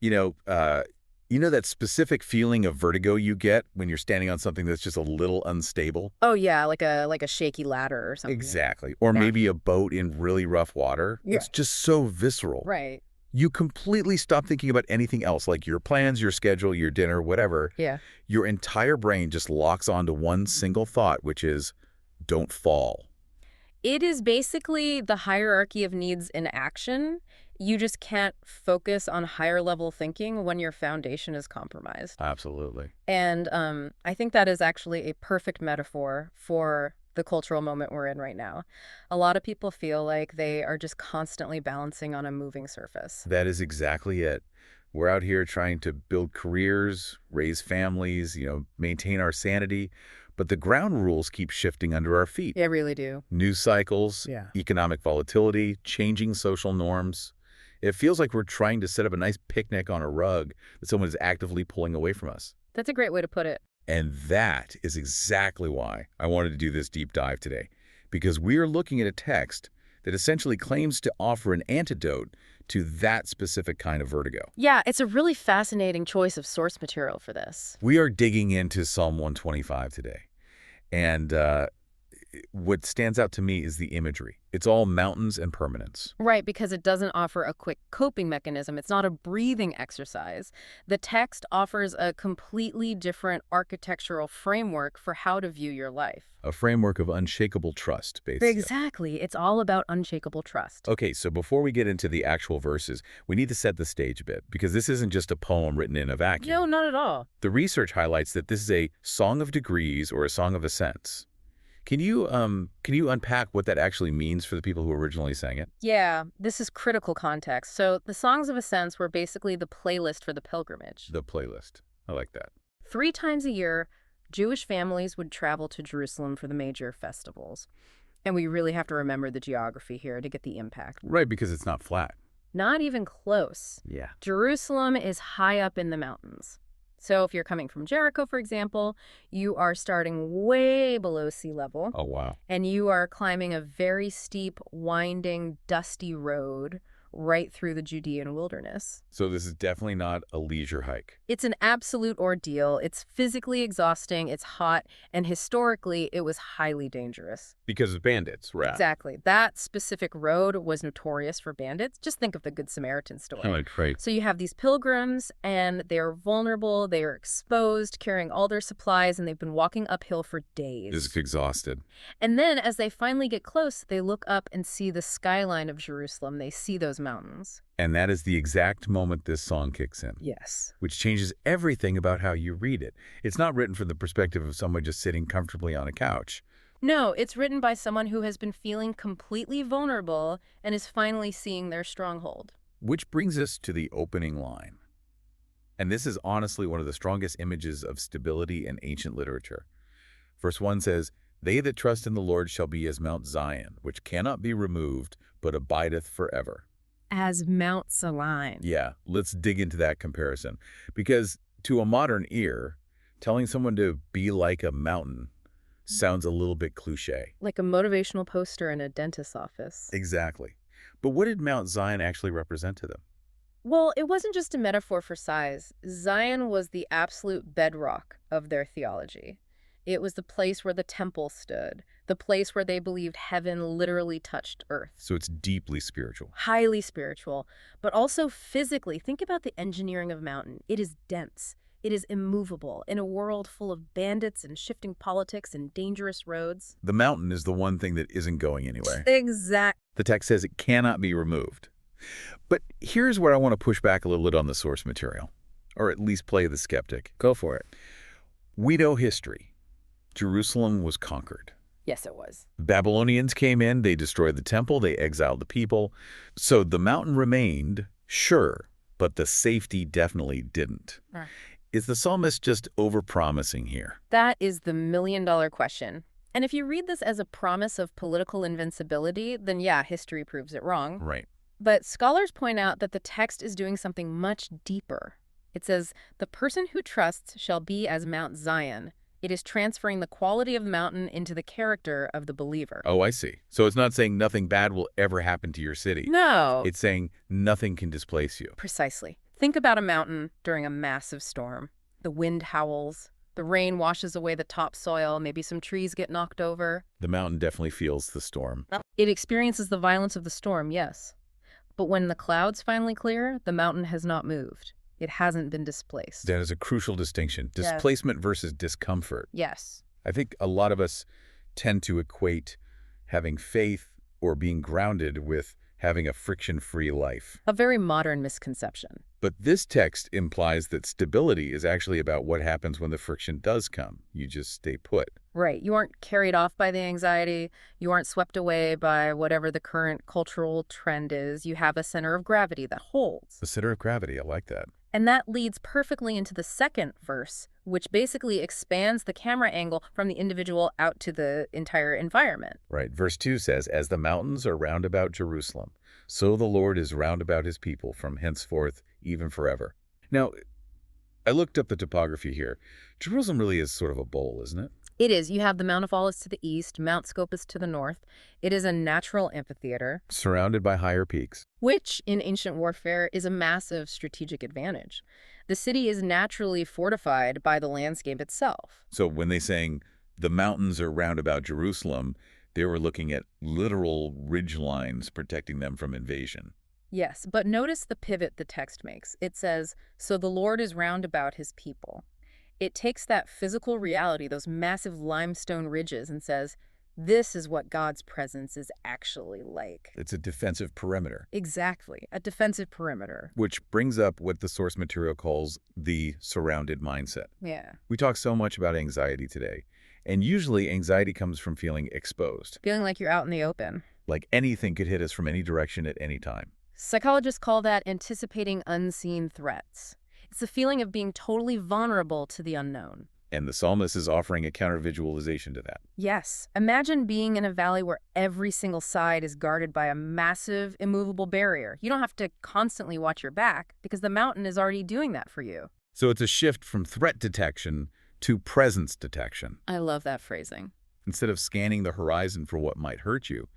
You know, that specific feeling of vertigo you get when you're standing on something that's just a little unstable? Oh, yeah, like a shaky ladder or something. Exactly. Or Yeah. maybe a boat in really rough water. Yeah. It's just so visceral. Right. You completely stop thinking about anything else, like your plans, your schedule, your dinner, whatever. Yeah. Your entire brain just locks onto one single thought, which is, don't fall. It is basically the hierarchy of needs in action. You just can't focus on higher level thinking when your foundation is compromised. Absolutely. And I think that is actually a perfect metaphor for the cultural moment we're in right now. A lot of people feel like they are just constantly balancing on a moving surface. That is exactly it. We're out here trying to build careers, raise families, maintain our sanity, but the ground rules keep shifting under our feet. They really do. News cycles, Yeah. economic volatility, changing social norms. It feels like we're trying to set up a nice picnic on a rug that someone is actively pulling away from us. That's a great way to put it. And that is exactly why I wanted to do this deep dive today, because we are looking at a text that essentially claims to offer an antidote to that specific kind of vertigo. Yeah, it's a really fascinating choice of source material for this. We are digging into Psalm 125 today. And what stands out to me is the imagery. It's all mountains and permanence. Right, because it doesn't offer a quick coping mechanism. It's not a breathing exercise. The text offers a completely different architectural framework for how to view your life. A framework of unshakable trust, basically. Exactly. It's all about unshakable trust. Okay, so before we get into the actual verses, we need to set the stage a bit, because this isn't just a poem written in a vacuum. No, not at all. The research highlights that this is a song of degrees or a song of ascents. Can you unpack what that actually means for the people who originally sang it? Yeah, this is critical context. So the Songs of Ascents were basically the playlist for the pilgrimage. The playlist. I like that. 3 times a year, Jewish families would travel to Jerusalem for the major festivals. And we really have to remember the geography here to get the impact. Right, because it's not flat. Not even close. Yeah. Jerusalem is high up in the mountains. So if you're coming from Jericho, for example, you are starting way below sea level. Oh, wow. And you are climbing a very steep, winding, dusty road right through the Judean wilderness. So this is definitely not a leisure hike. It's an absolute ordeal. It's physically exhausting, it's hot, and historically, it was highly dangerous. Because of bandits, right? Exactly. That specific road was notorious for bandits. Just think of the Good Samaritan story. Right. So you have these pilgrims, and they're vulnerable, they are exposed, carrying all their supplies, and they've been walking uphill for days. Is exhausted. And then, as they finally get close, they look up and see the skyline of Jerusalem. They see those mountains. And that is the exact moment this song kicks in. Yes. Which changes everything about how you read it. It's not written from the perspective of someone just sitting comfortably on a couch. No, it's written by someone who has been feeling completely vulnerable and is finally seeing their stronghold. Which brings us to the opening line. And this is honestly one of the strongest images of stability in ancient literature. Verse 1 says, "They that trust in the Lord shall be as Mount Zion, which cannot be removed, but abideth forever." As Mount Sinai. Yeah, let's dig into that comparison. Because to a modern ear, telling someone to be like a mountain sounds a little bit cliche. Like a motivational poster in a dentist's office. Exactly. But what did Mount Zion actually represent to them? Well, it wasn't just a metaphor for size. Zion was the absolute bedrock of their theology. It was the place where the temple stood, the place where they believed heaven literally touched earth. So it's deeply spiritual. Highly spiritual, but also physically. Think about the engineering of a mountain. It is dense. It is immovable in a world full of bandits and shifting politics and dangerous roads. The mountain is the one thing that isn't going anywhere. Exactly. The text says it cannot be removed. But here's where I want to push back a little bit on the source material, or at least play the skeptic. Go for it. We know history. Jerusalem was conquered. Yes, it was. The Babylonians came in, they destroyed the temple, they exiled the people. So the mountain remained, sure, but the safety definitely didn't. Right. Is the psalmist just overpromising here? That is the million-dollar question. And if you read this as a promise of political invincibility, then yeah, history proves it wrong. Right. But scholars point out that the text is doing something much deeper. It says, "The person who trusts shall be as Mount Zion." It is transferring the quality of the mountain into the character of the believer. Oh, I see. So it's not saying nothing bad will ever happen to your city. No. It's saying nothing can displace you. Precisely. Think about a mountain during a massive storm. The wind howls, the rain washes away the topsoil, maybe some trees get knocked over. The mountain definitely feels the storm. It experiences the violence of the storm, yes. But when the clouds finally clear, the mountain has not moved. It hasn't been displaced. That is a crucial distinction. Yes. Displacement versus discomfort. Yes. I think a lot of us tend to equate having faith or being grounded with having a friction-free life. A very modern misconception. But this text implies that stability is actually about what happens when the friction does come. You just stay put. Right. You aren't carried off by the anxiety. You aren't swept away by whatever the current cultural trend is. You have a center of gravity that holds. The center of gravity, I like that. And that leads perfectly into the second verse, which basically expands the camera angle from the individual out to the entire environment. Right. Verse 2 says, "As the mountains are round about Jerusalem, so the Lord is round about his people from henceforth, even forever." Now, I looked up the topography here. Jerusalem really is sort of a bowl, isn't it? It is. You have the Mount of Olives to the east, Mount Scopus to the north. It is a natural amphitheater, Surrounded by higher peaks. which in ancient warfare is a massive strategic advantage. The city is naturally fortified by the landscape itself. So when they saying the mountains are round about Jerusalem, they were looking at literal ridge lines protecting them from invasion. Yes, but notice the pivot the text makes. It says, "So the Lord is round about his people." It takes that physical reality, those massive limestone ridges, and says, this is what God's presence is actually like. It's a defensive perimeter. Exactly, a defensive perimeter. Which brings up what the source material calls the surrounded mindset. Yeah. We talk so much about anxiety today, and usually anxiety comes from feeling exposed, Feeling like you're out in the open. like anything could hit us from any direction at any time. Psychologists call that anticipating unseen threats. It's a feeling of being totally vulnerable to the unknown. And the psalmist is offering a counter-visualization to that. Yes. Imagine being in a valley where every single side is guarded by a massive, immovable barrier. You don't have to constantly watch your back because the mountain is already doing that for you. So it's a shift from threat detection to presence detection. I love that phrasing. Instead of scanning the horizon for what might hurt you,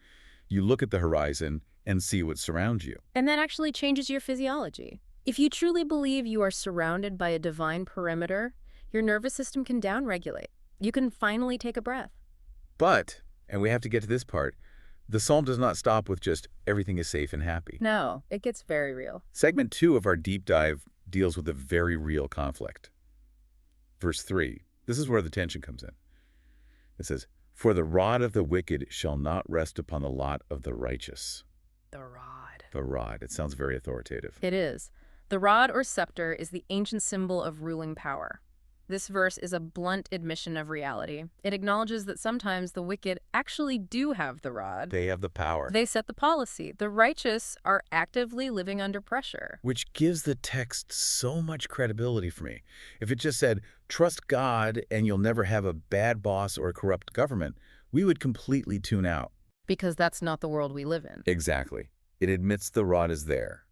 you look at the horizon and see what surrounds you. And that actually changes your physiology. If you truly believe you are surrounded by a divine perimeter, your nervous system can downregulate. You can finally take a breath. But, and we have to get to this part, the psalm does not stop with just everything is safe and happy. No, it gets very real. Segment 2 of our deep dive deals with a very real conflict. Verse 3, this is where the tension comes in. It says, "For the rod of the wicked shall not rest upon the lot of the righteous." The rod. The rod. It sounds very authoritative. It is. The rod or scepter is the ancient symbol of ruling power. This verse is a blunt admission of reality. It acknowledges that sometimes the wicked actually do have the rod. They have the power. They set the policy. The righteous are actively living under pressure. Which gives the text so much credibility for me. If it just said, trust God and you'll never have a bad boss or a corrupt government, we would completely tune out. Because that's not the world we live in. Exactly. It admits the rod is there.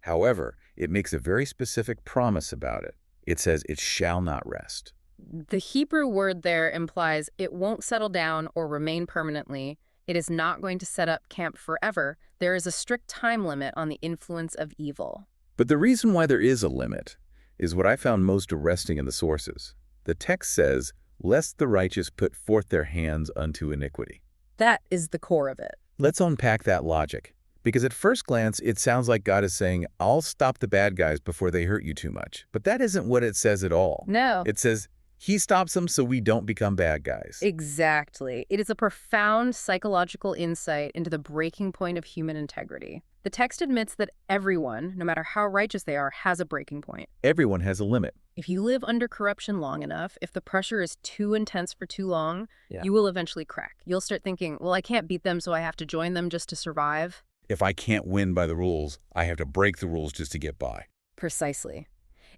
However, it makes a very specific promise about it. It says it shall not rest. The Hebrew word there implies it won't settle down or remain permanently. It is not going to set up camp forever. There is a strict time limit on the influence of evil. But the reason why there is a limit is what I found most arresting in the sources. The text says, "Lest the righteous put forth their hands unto iniquity." That is the core of it. Let's unpack that logic. Because at first glance, it sounds like God is saying, I'll stop the bad guys before they hurt you too much. But that isn't what it says at all. No. It says, he stops them so we don't become bad guys. Exactly. It is a profound psychological insight into the breaking point of human integrity. The text admits that everyone, no matter how righteous they are, has a breaking point. Everyone has a limit. If you live under corruption long enough, if the pressure is too intense for too long, you will eventually crack. You'll start thinking, well, I can't beat them, so I have to join them just to survive. If I can't win by the rules, I have to break the rules just to get by. Precisely.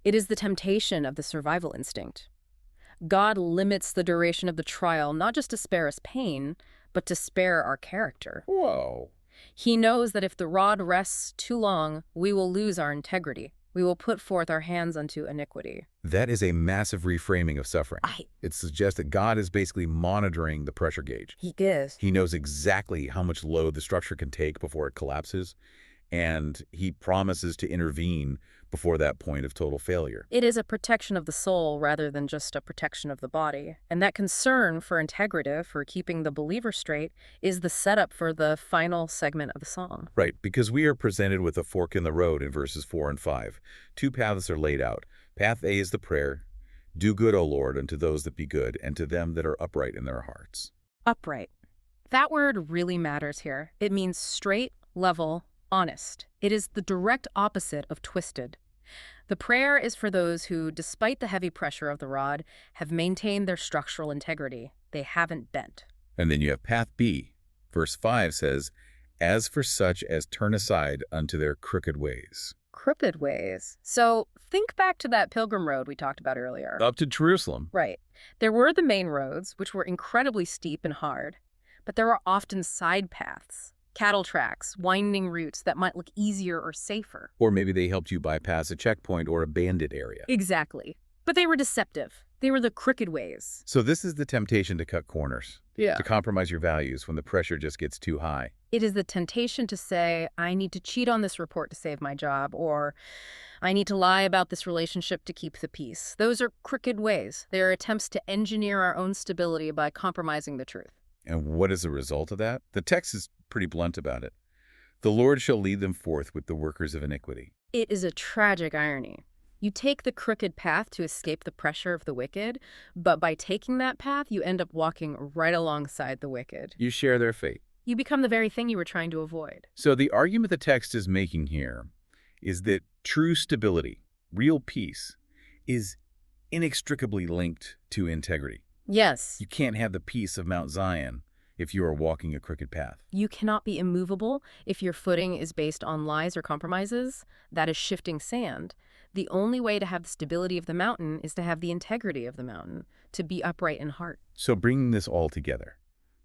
It is the temptation of the survival instinct. God limits the duration of the trial not just to spare us pain, but to spare our character. Whoa. He knows that if the rod rests too long, we will lose our integrity. We will put forth our hands unto iniquity. That is a massive reframing of suffering. It suggests that God is basically monitoring the pressure gauge. He is. He knows exactly how much load the structure can take before it collapses, and he promises to intervene before that point of total failure. It is a protection of the soul rather than just a protection of the body. And that concern for integrative, for keeping the believer straight, is the setup for the final segment of the song. Right, because we are presented with a fork in the road in verses 4 and 5. Two paths are laid out. Path A is the prayer, "Do good, O Lord, unto those that be good, and to them that are upright in their hearts." Upright. That word really matters here. It means straight, level, honest. It is the direct opposite of twisted. The prayer is for those who, despite the heavy pressure of the rod, have maintained their structural integrity. They haven't bent. And then you have path B. Verse 5 says, "As for such as turn aside unto their crooked ways." Crooked ways. So think back to that pilgrim road we talked about earlier. Up to Jerusalem. Right. There were the main roads, which were incredibly steep and hard, but there are often side paths, cattle tracks, winding routes that might look easier or safer. Or maybe they helped you bypass a checkpoint or a bandit area. Exactly. But they were deceptive. They were the crooked ways. So this is the temptation to cut corners, Yeah. to compromise your values when the pressure just gets too high. It is the temptation to say, I need to cheat on this report to save my job, or I need to lie about this relationship to keep the peace. Those are crooked ways. They are attempts to engineer our own stability by compromising the truth. And what is the result of that? The text is pretty blunt about it. "The Lord shall lead them forth with the workers of iniquity." It is a tragic irony. You take the crooked path to escape the pressure of the wicked, but by taking that path, you end up walking right alongside the wicked. You share their fate. You become the very thing you were trying to avoid. So the argument the text is making here is that true stability, real peace, is inextricably linked to integrity. Yes, You can't have the peace of Mount Zion if you are walking a crooked path. you cannot be immovable if your footing is based on lies or compromises. That is shifting sand. The only way to have the stability of the mountain is to have the integrity of the mountain, to be upright in heart. So bringing this all together,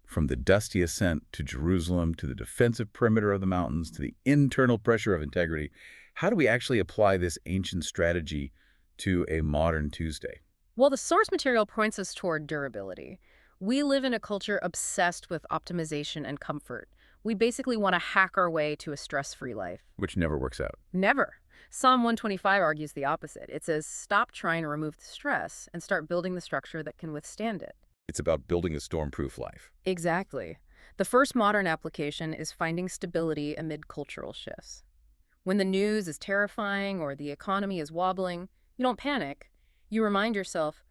from the dusty ascent to Jerusalem, to the defensive perimeter of the mountains, to the internal pressure of integrity, how do we actually apply this ancient strategy to a modern Tuesday? Well, the source material points us toward durability. We live in a culture obsessed with optimization and comfort. We basically want to hack our way to a stress-free life. Which never works out. Never. Psalm 125 argues the opposite. It says, stop trying to remove the stress and start building the structure that can withstand it. It's about building a storm-proof life. Exactly. The first modern application is finding stability amid cultural shifts. When the news is terrifying or the economy is wobbling, you don't panic. You remind yourself,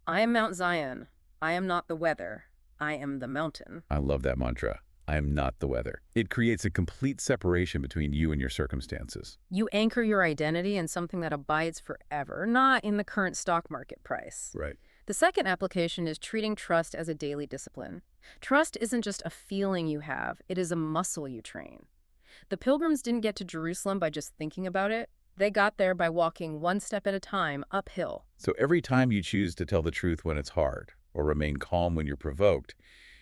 I am Mount Zion. I am not the weather. I am the mountain. I love that mantra. I am not the weather. It creates a complete separation between you and your circumstances. You anchor your identity in something that abides forever, not in the current stock market price. Right. The second application is treating trust as a daily discipline. Trust isn't just a feeling you have, it is a muscle you train. The pilgrims didn't get to Jerusalem by just thinking about it. They got there by walking one step at a time, uphill. So every time you choose to tell the truth when it's hard, or remain calm when you're provoked,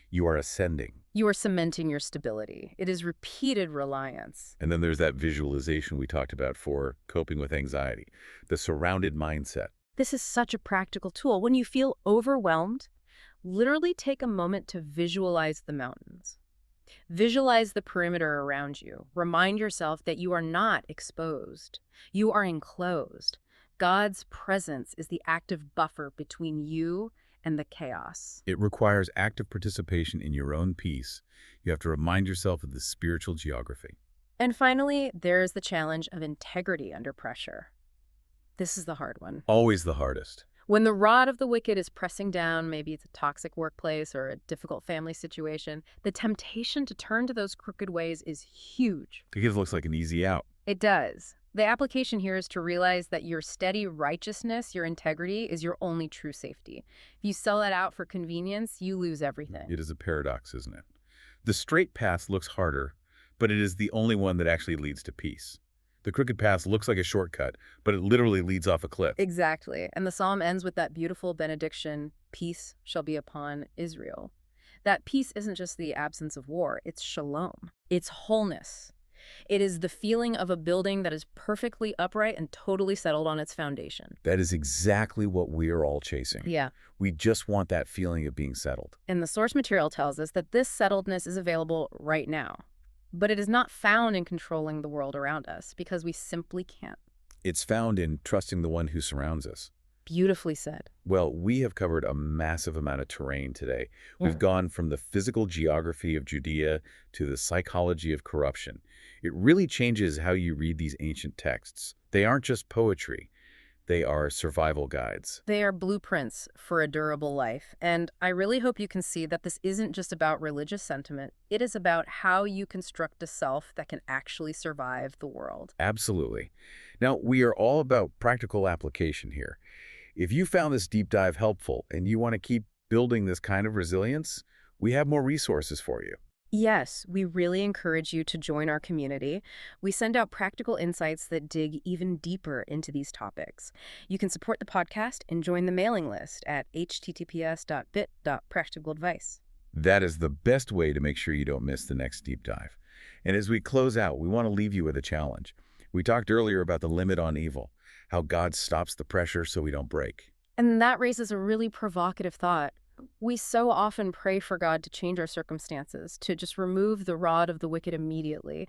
you are ascending. You are cementing your stability. It is repeated reliance. And then there's that visualization we talked about for coping with anxiety, the surrounded mindset. This is such a practical tool. When you feel overwhelmed, literally take a moment to visualize the mountains. Visualize the perimeter around you. Remind yourself that you are not exposed. You are enclosed. God's presence is the active buffer between you and the chaos. It requires active participation in your own peace. You have to remind yourself of the spiritual geography. And finally, there is the challenge of integrity under pressure. This is the hard one. Always the hardest. When the rod of the wicked is pressing down, maybe it's a toxic workplace or a difficult family situation, the temptation to turn to those crooked ways is huge. Because it looks like an easy out. It does. The application here is to realize that your steady righteousness, your integrity, is your only true safety. If you sell that out for convenience, you lose everything. It is a paradox, isn't it? The straight path looks harder, but it is the only one that actually leads to peace. The crooked path looks like a shortcut, but it literally leads off a cliff. Exactly. And the psalm ends with that beautiful benediction, peace shall be upon Israel. That peace isn't just the absence of war, it's shalom. It's wholeness. It is the feeling of a building that is perfectly upright and totally settled on its foundation. That is exactly what we are all chasing. Yeah. We just want that feeling of being settled. And the source material tells us that this settledness is available right now. But it is not found in controlling the world around us because we simply can't. It's found in trusting the one who surrounds us. Beautifully said. Well, we have covered a massive amount of terrain today. We've Mm. gone from the physical geography of Judea to the psychology of corruption. It really changes how you read these ancient texts. They aren't just poetry. They are survival guides. They are blueprints for a durable life, and I really hope you can see that this isn't just about religious sentiment. It is about how you construct a self that can actually survive the world. Absolutely. Now, we are all about practical application here. If you found this deep dive helpful and you want to keep building this kind of resilience, we have more resources for you. Yes, we really encourage you to join our community. We send out practical insights that dig even deeper into these topics. You can support the podcast and join the mailing list at https://bit.practicaladvice. That is the best way to make sure you don't miss the next deep dive. And as we close out, we want to leave you with a challenge. We talked earlier about the limit on evil, how God stops the pressure so we don't break. And that raises a really provocative thought. We so often pray for God to change our circumstances, to just remove the rod of the wicked immediately.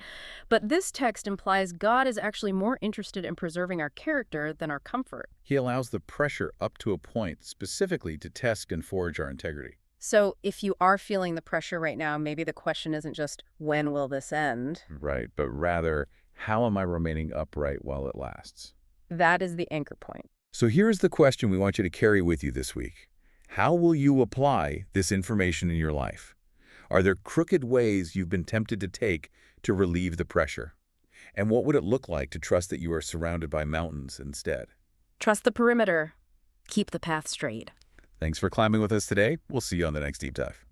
But this text implies God is actually more interested in preserving our character than our comfort. He allows the pressure up to a point specifically to test and forge our integrity. So if you are feeling the pressure right now, maybe the question isn't just, when will this end? Right, but rather, how am I remaining upright while it lasts? That is the anchor point. So here's the question we want you to carry with you this week. How will you apply this information in your life? Are there crooked ways you've been tempted to take to relieve the pressure? And what would it look like to trust that you are surrounded by mountains instead? Trust the perimeter. Keep the path straight. Thanks for climbing with us today. We'll see you on the next Deep Dive.